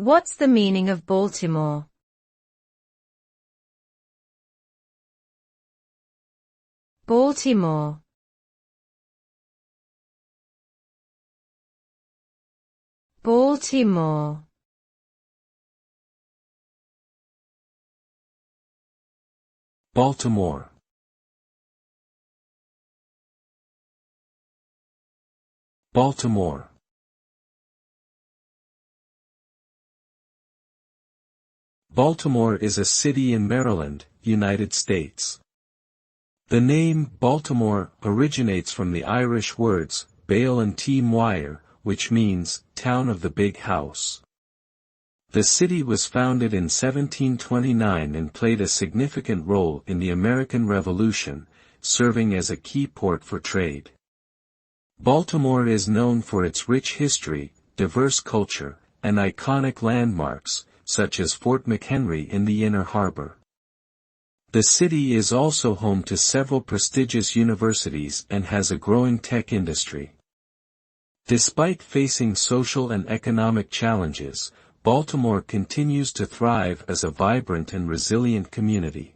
What's the meaning of Baltimore? Baltimore. Baltimore. Baltimore. Baltimore. Baltimore is a city in Maryland, United States. The name Baltimore originates from the Irish words Baal and T Moir, which means town of the big house. The city was founded in 1729 and played a significant role in the American Revolution, serving as a key port for trade. Baltimore is known for its rich history, diverse culture, and iconic landmarks, such as Fort McHenry in the Inner Harbor. The city is also home to several prestigious universities and has a growing tech industry. Despite facing social and economic challenges, Baltimore continues to thrive as a vibrant and resilient community.